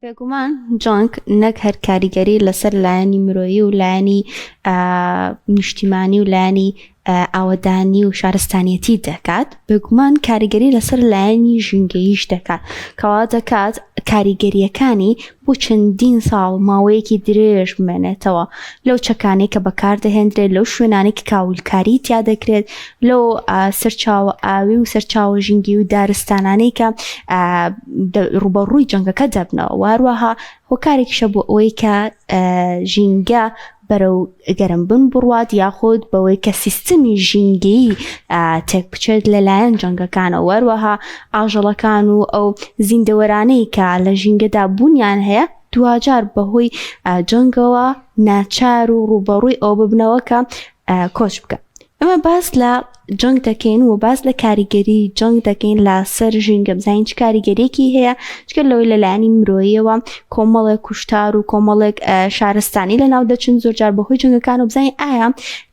بێگومان جانک نەک هەر کاریگەری لەسەر لایەنی مرۆیی و لایەنی نیشتیمانی و لایەنی ئاوەدانی و شارستانیەتی دەکات، بێگومان کاریگەری لەسەر لایەنی ژینگەییش دەکات، کەوا دەکات کاریگەریەکانی بۆ چەندین ساڵ ماوەیەکی درێژ بمێنێتەوە لەو چەکانەی کە بەکاردەهێنرێت، لەو شوێنانەی کە کاولکاری تیا دەکرێت، لەو سەرچاوە ئاوی و سەرچاوە ژینگی و دارستانانەی کە ڕوبەڕووی جەنگەکە دەبنەوە. واروەها هۆکارێکیشە بۆ ئەوەی کە ژینگە بەرەو گەرمبن بڕوات یاخود بەوەی کە سیستمی ژینگەیی تێک بچێت لەلایەن جەنگەکانە. وەروەها ئاژەڵەکان و ئەو زیندەوەرانەی کە لە ژینگەدا بوونیان هەیە دوجار بەهۆی جەنگەوە ناچار و ڕوبەڕووی ئەو ببنەوە کە کۆچ بکە. ئەمە باس لە جەنگ دەکەین و باس لە کاریگەری جەنگ دەکەین لە سەر ژینگە بزانین چ کاریگەریەکی هەیە، چکە لەوەی لەلایەنی مرۆییەوە کۆمەڵێک کوشتار و کۆمەڵێک شارستانی لە ناو دەچن زۆرجار بەهۆی جەنگەکان و بزانین ئایا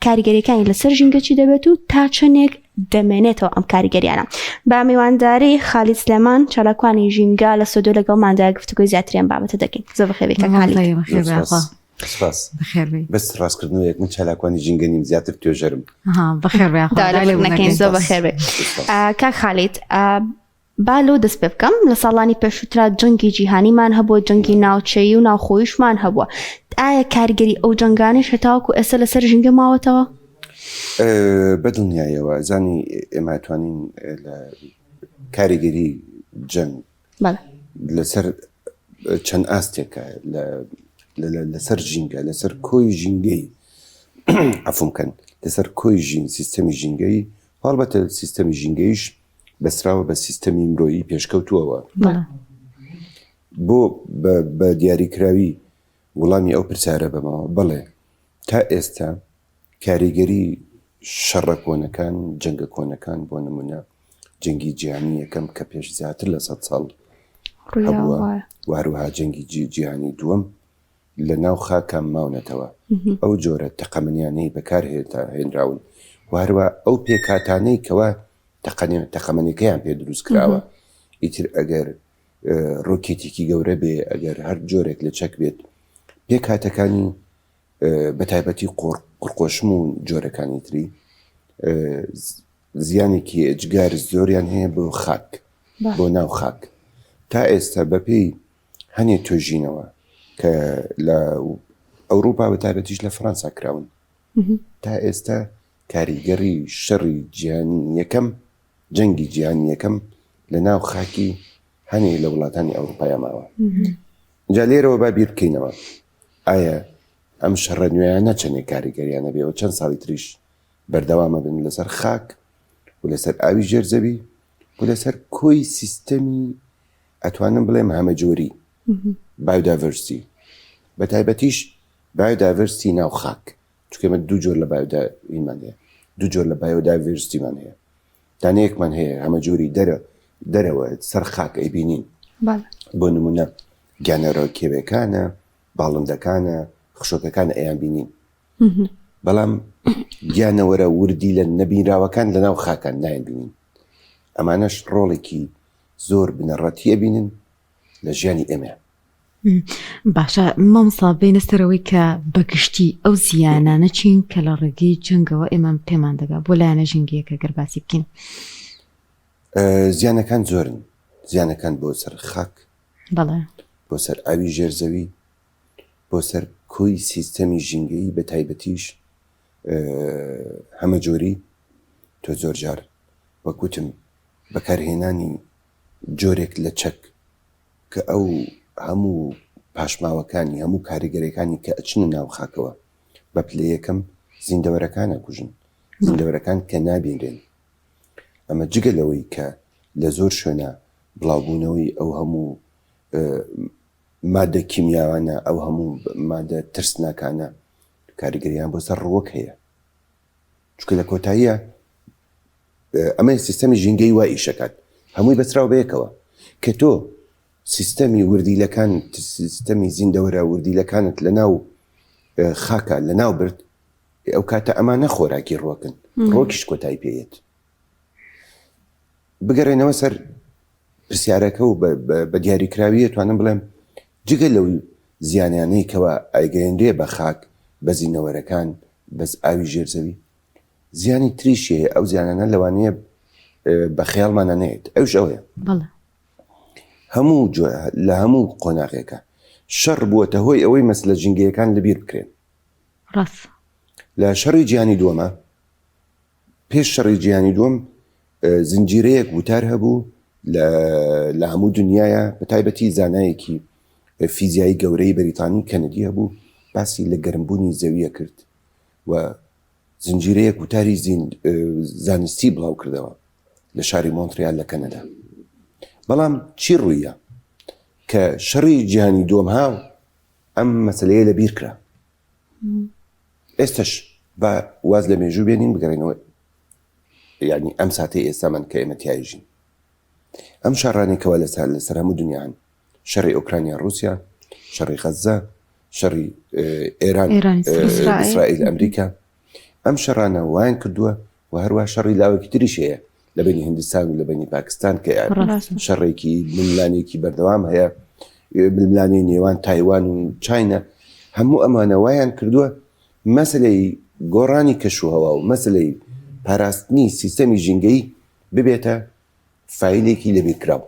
کاریگەریەکانی لەسەر ژینگە چی دەبێت و تا چەندێک دەمێنێتەوە ئەم کاریگەریانە. با میوانداری خالید سلێمان چالاکوانی ژینگە لە سۆدۆ لەگەڵماندا گفتگۆی زیاتریان بابەتە دەکەین. زۆر بەخێر خالید. بەس ڕاستکردنەوەیەک من چالاکوانی ژینگە نیم زیاتر توێژەرم. بەخێر زۆر بەخێر بێ. کاک خالید، با لەو دەست پێ بکەم، لە ساڵانی پێشووترا جەنگی جیهانیمان هەبووە، جەنگی ناوچەیی و ناوخۆییشمان هەبووە. ئایا کاریگەری ئەو جەنگانش هەتاوەکو ئێستا لەسەر ژینگە ماوەتەوە؟ بەدڵنیایەوە زانی ئێمە توانین لە کاریگەری جەنگ لەسەر چەند ئاستێکە لەسەر ژینگە، لەسەر کۆی ژینگەی عەفومکەن لەسەر کۆی سیستەمی ژینگەی، هەڵبەتە سیستەمی ژینگەیش بەسراوە بە سیستەمی مرۆیی پێشکەوتووەوە. بۆ بە دیاریکراوی وەڵامی ئەو پرسیارە بەمەوە بڵێ تا ئێستا کاریگەری شەڕە کۆنەکان، جەنگە کۆنەکان بۆ نمونە جەنگی جیهانی یەکەم کە پێش زیاتر لە 100 ساڵ هەبووە، واروها جەنگی جیهانی دووەم لە ناو خاکان ماونەتەوە. ئەو جۆرە تەقەمەنیانەی بەکارهێنراون، واروە ئەو پێکاتانەی کەوا تەقەمەنیەکەیان پێ دروست کراوە. ئیتر ئەگەر ڕۆکێتێکی گەورە بێ، ئەگەر هەر جۆرێک لە چەک بێت، پێکاتەکانی بەتایبەتی قوڕقۆشم و جۆرەکانی تری زیانێکی ئەجگار زۆریان هەیە بۆ خاک، بۆ ناو خاک. تا ئێستا بەپێی هەنێ توێژینەوە کە لە ئەوروپا بەتایبەتیش لە فەرەنسا کراون، تا ئێستا کاریگەری شەڕی جیهانی یەکەم، جەنگی جیهانی یەکەم لە ناو خاکی هەنێ لە وڵاتانی ئەوروپای ماوە. جا لێرەوە با بیر بکەینەوە ئایا ئەم شەڕە نوێیانە چەندێک کاریگەریانە بێەوە چەند ساڵی تریش بەردەوامە بن لەسەر خاک و لەسەر ئاوی ژێرزەوی و لەسەر کۆی سیستەمی ئەتوانم بڵێم هەمەجۆری بایۆدایڤەرسیتی، بەتایبەتیش بایۆدایڤەرسیتی ناو خاک، چونکە ئێمە دوو جۆر لە بایۆدایڤەرسیتیمان هەیە، دوو جۆر لە بایۆدایڤەرسیتیمان هەیە. دانەیەکمان هەیە هەمەجۆری دەرەوە سەر خاک ئەیبینین، بۆ نمونە گیانەرە کێوەکانە، باڵندەکانە، خشۆکەکانە ئەیان بینین، بەڵام گیانەوەرە وردی لە نەبینراوەکان لە ناو خاکان نایان بینین. ئەمانەش ڕۆڵێکی زۆر بنەڕەتیە بینن لە ژیانی ئێمە. باشە مامۆستا بێنە سەرەوەی کە بەگشتی ئەو زیانانە چین کە لە ڕێگەی جەنگەوە ئێمە پێمان دەگا بۆ لایەنە ژینگەیەکە گەرباسی بکەین. زیانەکان زۆرن، زیانەکان بۆ سەر خاک، بۆ سەر ئاوی ژێرزەوی، بۆ سەر کۆی سیستەمی ژینگەیی بە تایبەتیش هەمە جۆری. تۆ زۆر جار وەکوتم بەکارهێنانی جۆرێک لە چەک کە ئەو هەموو پاشماوەکانی هەموو کاریگەرەکانی کە ئەچنە ناو خاکەوە بە پلە یەکەم زیندەوەرەکانە کوژن، زیندەوەرەکان کە نابینرێن. ئەمە جگە لەوەی کە لە زۆر شوێنە بڵاوبوونەوەی ئەو هەموو مادە کیمیاوانە، ئەو هەموو مادە ترسناکانە کاریگەریان بۆ سەر ڕووەک هەیە، چونکە لە کۆتاییە ئەمە سیستەمی ژینگەی وا ئیشەکات هەمووی بەسراو بەیەکەوە کە تۆ سیستەمی وردیلەکان، سیستەمی زیندەوەرە وردیلەکانت لە ناو خاکە لە ناو برد، ئەو کاتە ئەمانە خۆراکی ڕۆکن، ڕۆکیش کۆتایی پێیت. بگەڕێنەوە سەر پرسیارەکە و بە دیاریکراویە توانم بڵێم جگە لەو زیانیانەی کەوا ئایگەیەندێ بە خاک بە زینەوەرەکان بەس ئاوی ژێرزەوی زیانی تریشەیە ئەو زیانانە لەوانەیە بە خەیاڵمانە نێت ئەوش ئەوەیە هەموو لە هەموو قۆناغێکە شەڕ بووەتە هۆی ئەوەی مەسلە ژینگەیەکان لەبیر بکرێن ڕاست لە شەڕی جیهانی دووەمە پێش شەڕی جیهانی دووەم زنجیرەیەک وتار هەبوو لە هەموو دنیاە بە تایبەتی زانایەکی فیزیایی گەورەی بەریتانی کەنەدی هەبوو باسی لە گەرمبوونی زەویە کرد و زنجیرەیەک وتاری زانستی بڵاو کردەوە لە شاری مۆنتریال لە کەنەدا بەڵام چی ڕوویە کە شەڕی جیهانی دووەم هاو ئەم مەسەلەیە لەبیر کرا ئێستش بە واز لە مێژوو بێنین بگەڕێنەوە یعنی ئەم ساتەی ئێستامان کە ئێمە تیایژین ئەم شەڕانێکەوە لەسەر هەموو دنیاهن شەڕی ئۆکرانیا رووسیا شەڕی غەزە شەڕی ئێران ئیسرائیل ئەمریکا ئەم شەڕانە وایان کردووە و هەروە شەڕی لاوەکی تریش هەیە لە بینی هندستان و لە بینی پاکستان کە شەڕێکی ململانێکی بەردەوام هەیە ململانی نێوان تایوان و چاینا هەموو ئەمانە وایان کردووە مەسلەی گۆڕانی کەشوهەوا و مەسلەی پاراستنی سیستەمی ژینگەی ببێتە فایلێکی لەبیرکراو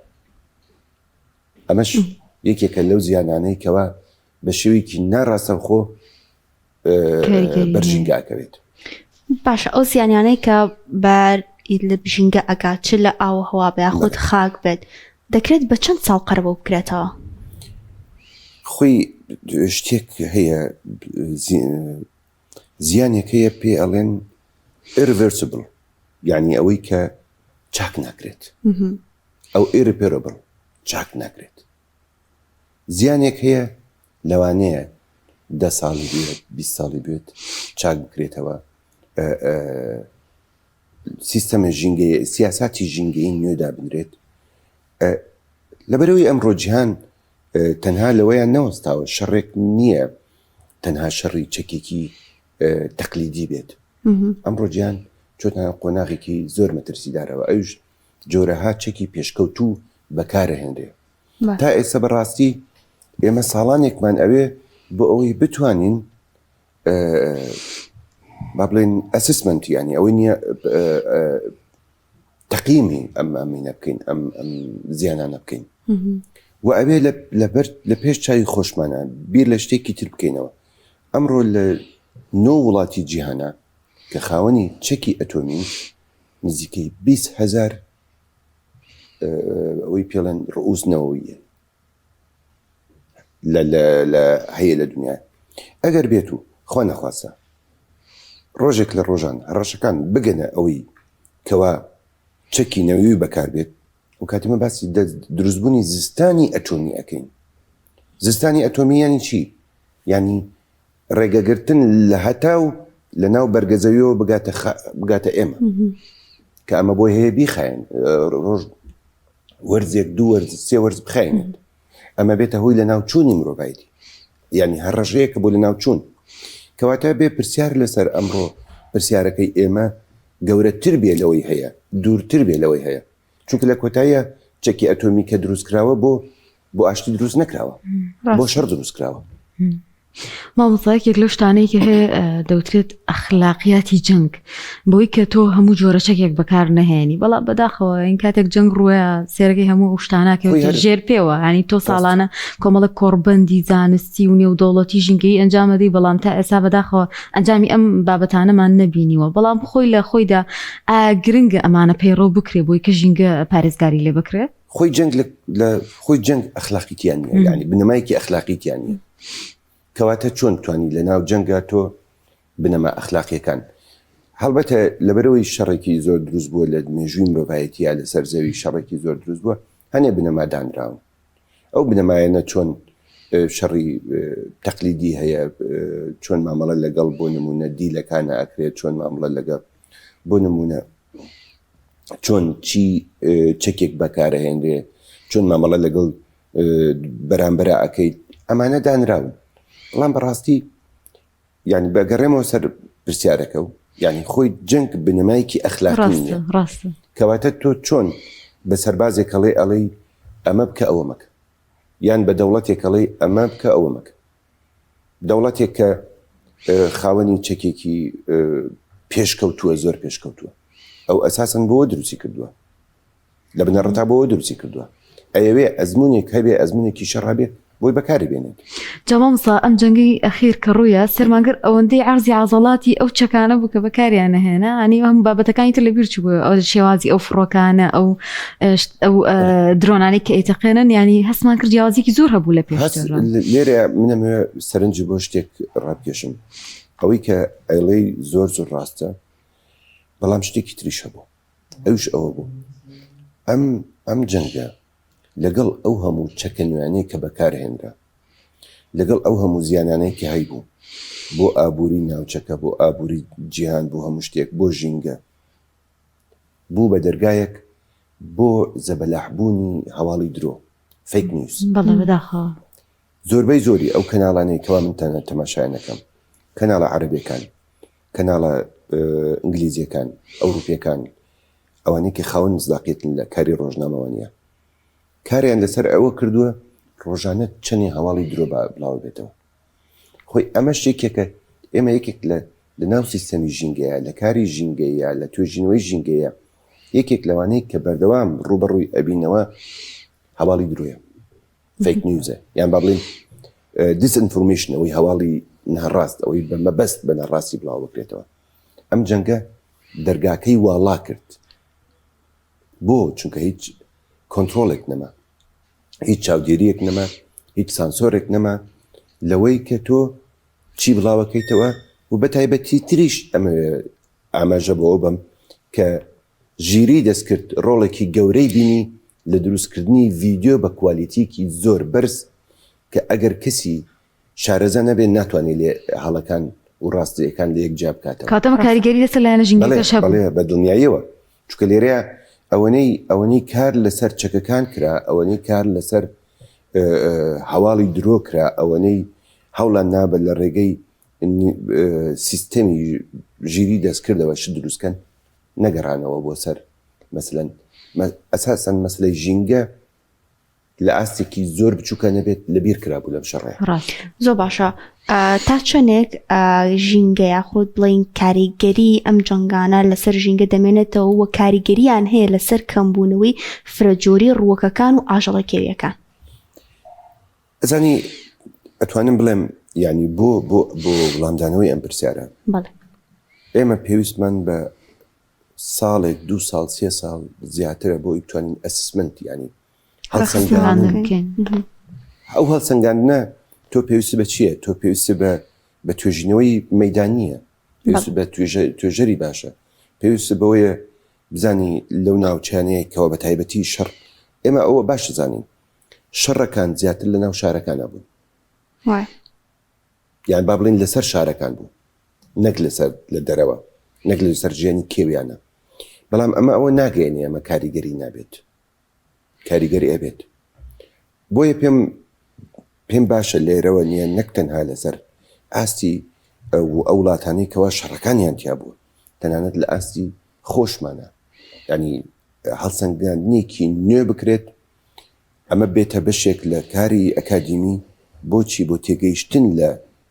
ئەمەش یەکێکە لەو زیانانەی کەوا بە شێوەیەکی ناڕاستەوخۆ بەرژینگاکەوێت باشە ئەو زیانیانەی کە بەر لە ژینگە ئەگات چ لە ئاو هەوا بە خۆت خاک بێت دەکرێت بە چەند ساڵ قەرەبەوە بکرێتەوە خۆی شتێک هەیە زیانێک هەیە پێ ئەڵێن irreversible یعنی ئەوەی کە چاک ناکرێت ئەو irreparable چاک ناکرێت زیانێک هەیە لەوانەیە 10 ساڵی بێت 20 ساڵی بێت چاک بکرێتەوە سیستەمە ژینگەی سیاساتی ژینگەی نوێدا بنرێت لەبەرەوەی ئەمڕۆ جیهان تەنها لەوەیان نەوەستاوە شەڕێک نییە تەنها شەڕی چەکێکی تەقلیدی بێت ئەمڕۆ جیهان چۆتە قۆناغێکی زۆر مەترسیدارەوە ئەوش جۆرەها چەکی پێشکەوتوو بەکارەهێنرێ تا ئێستا بەڕاستی ئێمە ساڵانێکمان ئەوێ بۆ ئەوەی بتوانین با بڵێن ئەسسمنت یانی ئەوەی نییە تەقیمی ئەمینە بکەین ئەم زیانانە بکەین و ئەوێ لە پێش چاوی خۆشمانە بیر لە شتێکی تر بکەینەوە ئەمڕۆ لە 9 وڵاتی جیهانە کە خاوەنی چەکی ئەتۆمی نزیکەی 20,000 ئەوەی پێڵێن ڕئوسنەوەیە هەیە لە دنیا ئەگەر بێت و خوا نەخواستە ڕۆژێک لە ڕۆژان هەڕەشەکان بگەنە ئەوەی کەوا چەکی نەوەوی بەکار بێت و کاتیمە باسی دروستبوونی زستانی ئەتۆمی ئەەکەین زستانی ئەتۆمی یانی چی؟ یعنی ڕێگەگرتن لە هەتاو لە ناو بەرگەزەویەوە بگاتە ئێمە کە ئەمە بۆی هەیە بیخاین ڕۆژ وەرزێک دوو وەرز سێ وەرز بخاینێت ئەمە بێتە هۆی لە ناوچوونی مرۆڤایەتی یعنی هەر ڕژەیەکە بۆ لە ناوچوون کەواتە بێ پرسیار لەسەر ئەمڕۆ پرسیارەکەی ئێمە گەورەتر بێ لەوەی هەیە دوورتر بێ لەوەی هەیە چونکە لە کۆتاییە چەکی ئەتۆمی کە دروست کراوە بۆ ئاشتی دروست نەکراوە بۆ شەڕ دروست کراوە مامۆستایەک لەو شتانەیەکی هەیە دەوترێت ئەخلاقیاتی جەنگ بۆی کە تۆ هەموو جۆرە چەکێک بەکار نەهێنی بەڵام بەداخەوە این کاتێک جەنگ ڕووە سێرەکەی هەموو شتاناکەوتە ژێر پێوە ینی تۆ ساڵانە کۆمەڵە کۆڕبەندی زانستی و نێودەوڵەتی ژینگەی ئەنجامەدەی بەڵام تا ئێستا بەداخەوە ئەنجامی ئەم بابەتانەمان نەبینیوە بەڵام خۆی لە خۆیدا گرنگە ئەمانە پەیڕۆ بکرێ بۆی کە ژینگە پارێزگاری لێ بکرێت خۆی جەنگ ئەخلاقیتیان نیە ینی بنەمایەکی ئەخلاقیتیان نیە کەواتە چۆن توانی لە ناو جەنگا تۆ بنەما ئەخلاقیەکان هەڵبەتە لەبەرەوەی شەڕێکی زۆر دروست بووە لە مێژووی مرۆڤایەتیە لەسەر زەوی شەڕێکی زۆر دروست بووە هەنێ بنەما دانراون ئەو بنەمایەنە چۆن شەڕی تەقلیدی هەیە چۆن مامەڵە لەگەڵ بۆ نمونە دیلەکانە ئەکرێت چۆن مامەڵە لەگەڵ بۆ نمونە چۆن چی چەکێک بەکارەهێنرێ چۆن مامەڵە لەگەڵ بەرامبەرە ئەەکەیت ئەمانە دانراون بەڵام بەڕاستی یعنی بەگەڕێمەوە سەر پرسیارەکە و یعنی خۆی جەنگ بنەمایەکی ئەخلاقی نیە کەواتە تۆ چۆن بە سەربازێک ئەڵێ ئەڵێ ئەمە بکە ئەوە مەکە یان بە دەوڵەتێکەڵی ئەمە بکە ئەوە مەکە. دەوڵەتێک کە خاوەنی چەکێکی پێشکەوتووە زۆر پێشکەوتووە ئەو ئەساسن بۆ دروستی کردووە لە بنەڕەتا بۆ دروستی کردووە ئەیەوێ ئەزمونێک هەبێ ئەزمونێکی شەڕابێ بۆی بەکاری بێنێت. جەمامسا ئەم جەنگی ئەخیر کە ڕوویە سەرمانگەر ئەوەندەی عەرزی عەزەڵاتی ئەو چەکانە بوو کە بەکاریان نەهێنا ئەنی ئەم بابەتەکانی تر لەبیر چوو بووە ئەو شێوازی ئەو فڕۆکانە ئەو درۆنانەی کە ئەیتەقێنن ینی هەستمان کرد جیاوازێکی زۆر هەبوو لە پێش. لێرە منەمەوێ سەرنجی بۆ شتێک ڕابکێشم ئەوەی کە ئەیڵەی زۆر زۆر ڕاستە بەڵام شتێکی تریش هەبوو ئەوش ئەوە بوو ئەم جەنگە لەگەڵ ئەو هەموو چەکە نوێنەی کە بەکارهێنرا لەگەڵ ئەو هەموو زیانانەی کە هەیبوو بۆ ئابووری ناوچەکە بۆ ئابووری جیهان بۆ هەموو شتێک بۆ ژینگە بوو بە دەرگایەک بۆ زەبەلاحبوونی هەواڵی درۆ فیک نیوز. زۆربەی زۆری ئەو کەناڵانەی کەوا من تەنە تەماشایانەکەم کەناڵە عەرەبیەکان کەناڵە ئینگلیزیەکان ئەوروپیەکان ئەوانەی کە خاوەن مزداقیەتن لە کاری ڕۆژنامەوە نیە کاریان لەسەر ئەوە کردووە ڕۆژانە چەنی هەواڵی درۆ بڵاو بێتەوە. خۆی ئەمە شتێکێکە ئێمە یەکێک لە ناو سیستەمی ژینگەیە لە کاری ژینگەیە لە توێژینەوەی ژینگەیە یەکێک لەوانەیە کە بەردەوام ڕوبەڕووی ئەبینەوە هەواڵی درۆیە فیک نیوزە یان با بڵێن دیسئینفۆرمیشنەوەی هەواڵی ناڕاست ئەوەی بە مەبەست بە نەڕاستی بڵاو بکرێتەوە. ئەم جەنگە دەرگاکەی واڵا کرد بۆ چونکە هیچ کۆنترۆڵێک نەما هیچ چاودێریەک نەما هیچ سانسۆرێک نەما لەوەی کە تۆ چی بڵاوەکەیتەوە و بە تایبەتی تریش ئەمە ئاماژە بۆەوە بم کە ژیری دەستکرد ڕۆڵێکی گەورەی بینی لە دروستکردنی ڤیددیۆ بە کوالیتیکی زۆر بەرز کە ئەگەر کەسی شارەزە نەبێت ناتوانێت لێ هەڵەکان و ڕاستیەکان لە یەک جا بکاتەوە. کاتەمە کاریگەری لەسەر لایەنە ژینگەکەش هەبوو بە دڵنیاییەوە چونکە لێرەیە ئەوەنەی کار لەسەر چەکەکان کرا ئەوەنەی کار لەسەر هەواڵی درۆ کرا ئەوەنەی هەوڵان نابێت لە ڕێگەی سیستەمی ژیری دەستکردەوە ش دروستکەن نەگەڕانەوە بۆ سەر مەسەلەن ئەساسەن مەسلەی ژینگە لە ئاستێکی زۆر بچووکە نەبێت لەبیر کرابوو لەم شەڕێ. زۆر باشە تا چەندێک ژینگەیە خۆت بڵین کاریگەری ئەم جەنگانە لەسەر ژینگە دەمێنێتەوە وە کاریگەریان هەیە لەسەر کەمبوونەوەی فرەجۆری ڕووەکەکان و ئاژەڵەکێویەکان. ئەزانی ئەتوانم بڵێم ینی بۆ وڵامدانەوەی ئەم پرسیارە ئێمە پێویستمان بە ساڵێک 2 ساڵ 3 ساڵ زیاترە بۆ ئیتوانین ئەسسمنت ینی ئەو هەڵسەنگاندنە تۆ پێویستی بە چییە؟ تۆ پێویستی بە توێژینەوەی مەیدانیە پێویستی بە توێژەری باشە پێویستی بەوەیە بزانی لەو ناوچانەیە کەەوە بە تایبەتی شەڕ ئێمە ئەوە باش زانین شەڕەکان زیاتر لە ناو شارەکانە بوون یان با بڵین لەسەر شارەکان بوو نەک لەسەر لە دەرەوە نەک لەسەر ژیانی کێویانە بەڵام ئەمە ئەوە ناگەێنێ ئەمە کاریگەری نابێت کاریگەری ئەبێت بۆیە پێم باشە لێرەوە نییە نەک تەنها لەسەر ئاستی ئەو وڵاتانەی کەوا شەڕەکانیان تیا بوو تەنانەت لە ئاستی خۆشمانە ینی هەڵسەنگاندنێکی نوێ بکرێت ئەمە بێتە بەشێک لە کاری ئەکادیمی بۆچی بۆ تێگەیشتن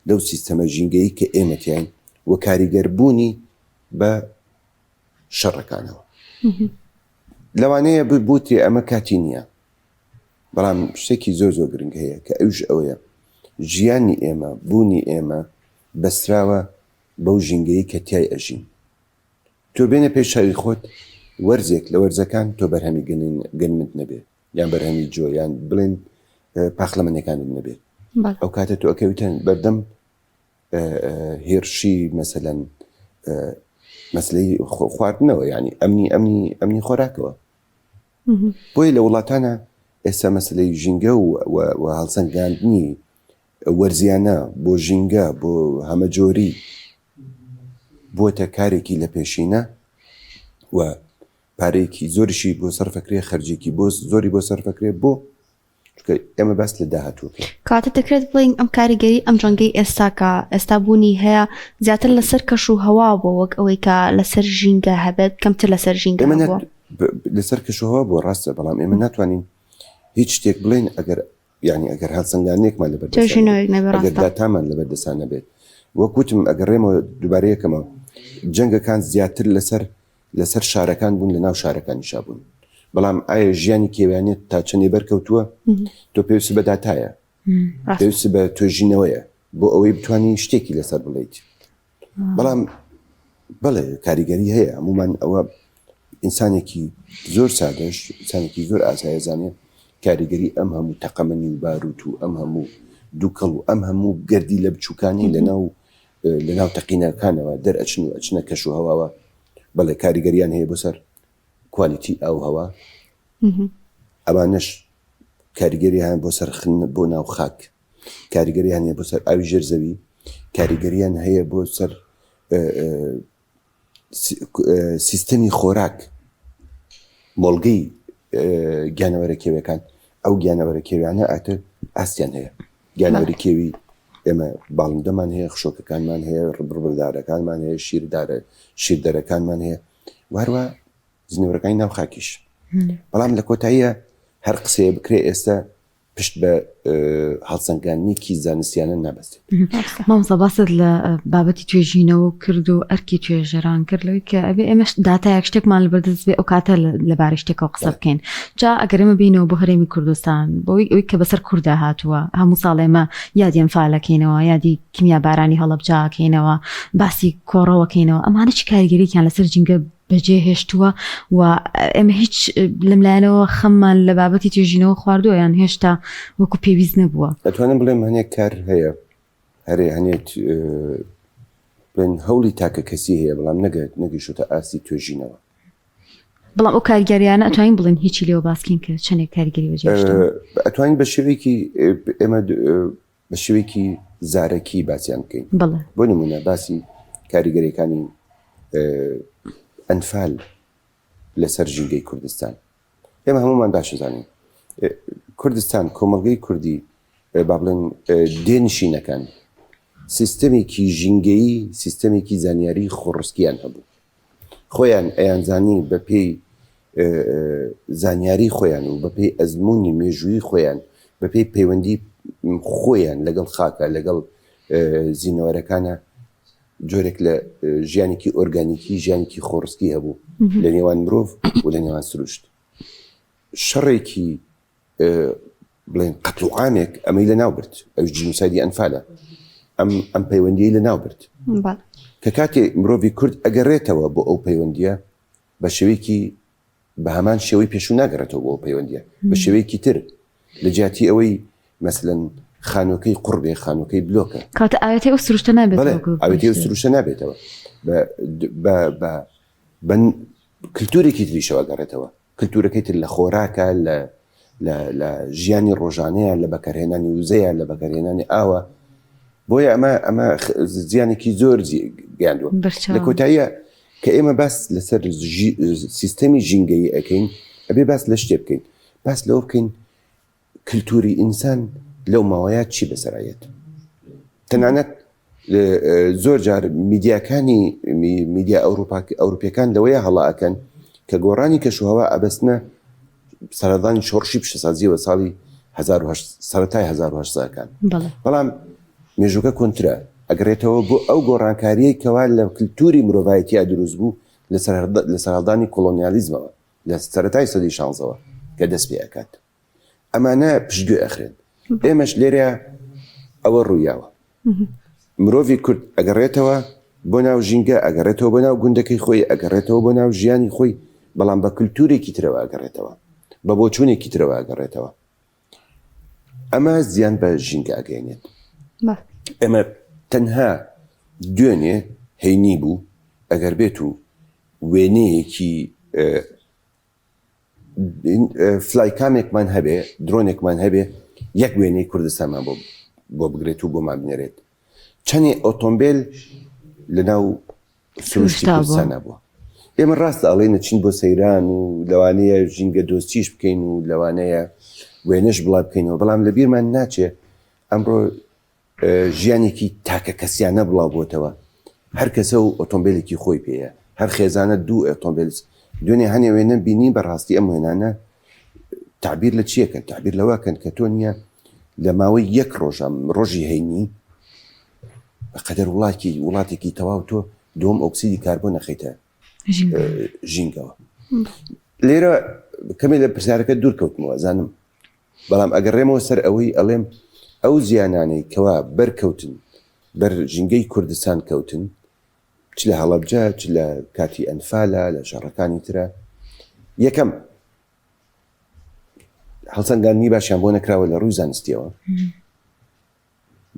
لەو سیستەمە ژینگەی کە ئێمەتیان وە کاریگەربوونی بە شەڕەکانەوە لەوانەیە بوتێ ئەمە کاتی نییە بەڵام شتێکی زۆر زۆر گرنگ هەیە کە ئەوش ئەوەیە ژیانی ئێمە بوونی ئێمە بەستراوە بەو ژینگەی کە تیای ئەژین تۆ بێنە پێشاوی خۆت وەرزێک لە وەرزەکان تۆ بەرهەمی گەنمت نەبێت یان بەرهەمی جۆ یان بڵێن پاخلەمەنەکانت نەبێت ئەو کاتە تۆ ئەکەویتەن بەردەم هێرشی مەسەلەن مەسلەی خواردنەوە ینی ئەمنی خۆراکەوە بۆی لە وڵاتانە ئێستا مەسلەی ژینگە و هەڵسەنگاندنی وەرزیانە بۆ ژینگە بۆ هەمەجۆری بۆتە کارێکی لە پێشینە و پارەیەکی زۆریشی بۆ سەرفەکرێ خەرجێکی بۆ زۆری بۆ سەرفەکرێ بۆ ئێمە بەس لە داهاتووکە کاتە دەکرێت بڵین ئەم کاریگەری ئەم جەنگەی ئێستاکە ئێستا بوونی هەیە زیاتر لەسەر کەش و هەوا بۆ وەک ئەوەی کە لەسەر ژینگە هەبێت کەمتر لەسەر ژینگە لەسەر کەشەوە بۆ ڕاستە بەڵام ئێمە ناتوانین هیچ شتێک بڵێن ئەگەر یعنی ئەگەر هەڵسەنگانێکمان لە توێژینەوەیەک نەبێ ئەگەر ڕاستە داتامان لە بەردەسانە بێت وەکوتم ئەگەڕێمەوە دووبارەیەکەمەوە جەنگەکان زیاتر لەسەر شارەکان بوون لە ناو شارەکانیشا بوون بەڵام ئایا ژیانی کێوانێت تا چەندێ بەرکەوتووە تۆ پێویست بە داتایە پێویست بە توێژینەوەیە بۆ ئەوەی بتوانانی شتێکی لەسەر بڵیت بەڵام بەڵێ کاریگەری هەیە هەمومان ئەوە ئینسانێکی زۆر سادەش ئینسانێکی زۆر ئاسایە زانێت کاریگەری ئەم هەموو تەقەمەنی و باروت و ئەم هەموو دووکەڵ و ئەم هەموو گەردی لە بچووکانی لەناو تەقینەکانەوە دەرئەچن و ئەچنە کەش و هەواوە بەڵێ کاریگەریان هەیە بۆ سەر کوالیتی ئەو هەوا ئەوانش کاریگەریان بۆ سەر بۆ ناو خاک کاریگەریان هەیە بۆ سەر ئاوی ژێرزەوی کاریگەریان هەیە بۆ سەر سیستەمی خۆراک مۆڵگەی گیانەوەرە کێوەکان ئەو گیانەوەرە کێویانە ئاتر ئاستیان هەیە گیانەوەری کێوی ئێمە باڵندەمان هەیە خشۆکەکانمان هەیە ڕبردارەکانمان هەیە شیردەرەکانمان هەیە واروە زنەوەرەکانی ناو خاکیش بەڵام لە کۆتاییە هەر قسەیە بکرێ ئێستا پشت بە هەڵسەنگانێکی زانستیانە نابەستێت مامۆستا باست لە بابەتی توێژینەوە کرد و ئەرکی توێژەران کرد لەوەی کە ئەبێ ئێمەش داتایەک شتێکمان لەبەردەست بێ ئەو کاتە لەبارەی شتێکەوە قسە بکەین جا ئەگەر ئێمە بینەوە بۆ هەرێمی کوردستان بۆی ئەوەی کە بەسەر کووردا هاتووە هەموو ساڵ ئێمە یادی ئەنفالەکەینەوە یادی کیمیا بارانی هەڵەبجاکەینەوە باسی کۆڕەوەکەینەوە ئەمانە چی کاریگەرییان لەسەر جینگە بەجێ هێشتووە و ئێمە هیچ لەملایەنەوە خەممان لە بابەتی توێژینەوە خواردووە یان هێشتا وەکو پێویست نەبووە دەتوانم بڵێم هەنێک کار هەیە هەرێ هەنێت بڵێن هەوڵی تاکە کەسی هەیە بەڵام نەگەیشتە ئاسی توێژینەوە بەڵام ئەو کاریگەریانە ئەتوانین بڵێن هیچی لێوە باسکین کە چەندێک کاریگەری بەجێهێشتەوە ئەتوانین بە شێوەیەکی ئێمە بە شێوەیەکی زارەکی باسییان بکەین بۆ نمونە باسی کاریگەریەکانی ئەنفال لەسەر ژینگەی کوردستان ئێمە هەمومان باش زانین کوردستان کۆمەڵگەی کوردی با بڵێن دێنشینەکان سیستەمێکی ژینگەیی سیستەمێکی زانیاری خۆڕسکیان هەبوو خۆیان ئەیانزانی بە پێی زانیاری خۆیان و بە پێی ئەزمموی مێژووی خۆیان بە پێی پەیوەندی خۆیان لەگەڵ خاکە لەگەڵ زینەوەرەکانە جۆرێک لە ژیانێکی ئۆرگانیکی ژیانێکی خۆڕسکی هەبوو لە نێوان مرۆڤ و لە نێوان سروشت شەڕێکی بڵێن قەتڵعامێک ئەمەی لە ناو برد ئەو جینوسایدی ئەنفالە ئەم پەیوەندیی لە ناو برد کە کاتێ مرۆڤی کورد ئەگەڕێتەوە بۆ ئەو پەیوەندیە بە شێوەیەکی بە هەمان شێوەی پێشوو ناگەڕێتەوە بۆ ئەو پەیوەندیە بە شێوەیەکی تر لە جیاتی ئەوەی مەسەلەن خانۆکەی قوڕبێ خانۆکەی بلۆکە کاتە ئاوێتی ئەو سروشتە نابێتەوە ئاوێتی ئەو سروشتە نابێتەوە بە کللتورێکی تریشەوە گەڕێتەوە کللتورەکەی تر لە خۆراکە لە ژیانی ڕۆژانەیە لە بەکارهێنانی وزەیە لە بەکارهێنانی ئاوە بۆیە ئەمە زیانێکی زۆر گەیاندووە لە کۆتاییە کە ئێمە باس لەسەر سیستەمی ژینگەیی ئەەکەین ئەبێ باس لە شتێ بکەین باس لەوە بکەین کللتوری ئینسان لەو ماوەیە چی بەسەرایەت تەنانەت زۆر جار میدیاکانی میدیا ئەوروپیەکان لەوەیە هەڵائەکەن کە گۆڕانی کەشوهەوا ئەبەستنە سەردانی شۆڕشی پیشەسازیەوە ساڵی سەرەتای 1970ەکان بەڵام مێژووکە کۆنترە ئەگەڕێتەوە بۆ ئەو گۆڕانکاریەی کەوا لە کللتوری مرۆڤایەتیا دروست بوو لە سەرهەڵدانی کۆلۆنیالیزمەوە لە سەرەتای سەدی 16ەوە کە دەست پێ ئەکات ئەمانە پشتگوێ ئەخرێن ئێمەش لێرە ئەوە ڕوویاوە مرۆڤی کورد ئەگەڕێتەوە بۆ ناو ژینگە ئەگەڕێتەوە بۆ ناو گوندەکەی خۆی ئەگەڕێتەوە بۆ ناو ژیانی خۆی بەڵام بە کللتورێکی ترەوە ئەگەڕێتەوە بە بۆچوونێکی ترەوە ئەگەڕێتەوە ئەمە زیان بە ژینگە ئەگەێنێت ئەمە تەنها دوێنێ هەینی بوو ئەگەر بێت و وێنەیەکی فلایکامێکمان هەبێ درۆنێکمان هەبێ یەک وێنەی کوردستانمان بۆ بگرێت و بۆمان بنێرێت چەندێ ئۆتۆمبیل لە ناو سروشتی کوردستانە بووە ئێمە ڕاستە ئەڵێنە چین بۆ سەیران و لەوانەیە ژینگە دۆستیش بکەین و لەوانەیە وێنەش بڵا بکەینەوە بەڵام لە بیرمان ناچێ ئەمڕۆ ژیانێکی تاکە کەسیانە بڵاو بۆتەوە هەر کەسە و ئۆتۆمبیلێکی خۆی پێەیە هەر خێزانە دوو ئۆتۆمبیلس دوێنێ هەنێ وێنە بینی بەڕاستی ئەم وێنانە تعبیر لە چیەکەن تعبیر لەوەکەن کە تۆ نییە لە ماوەی یەک ڕۆژە ڕۆژی هەینی بەقەدەر وڵاتێکی تەواو تۆ دۆم ئۆکسیدی کاربۆن نەخەیتە ژینگەوە. لێرە کەمێ لە پرسیارەکە دوور کەوتمەوە زانم، بەڵام ئەگەڕێمەوە سەر ئەوەی ئەڵێم ئەو زیانانەی کەوا بەرکەوتن بەر ژینگەی کوردستان کەوتن، چ لە هەڵەبجە چ لە کاتی ئەنفالە لە شەڕەکانی ترە، یەکەم هەڵسەنگاندنی باشیان بۆ نەکراوە لە ڕووی زانستیەوە،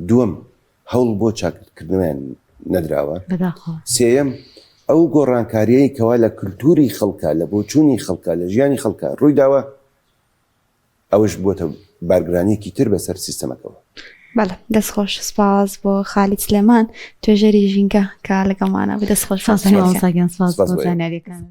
دووەم هەوڵ بۆ چاکردنیان نەدراوە، سێیەم ئەو گۆڕانکاریەی کەوا لە کللتوری خەڵکە لە بۆچوونی خەڵکە لە ژیانی خەڵکە ڕووی داوە، ئەوش بۆتە بارگرانیەکی تر بەسەر سیستەمەکەەوە. بەڵێ دەستخۆش سپاس بۆ خالید سلێمان توێژەری ژینگە کە لەگەڵمانە بە دەستخۆش زانیاریەکان.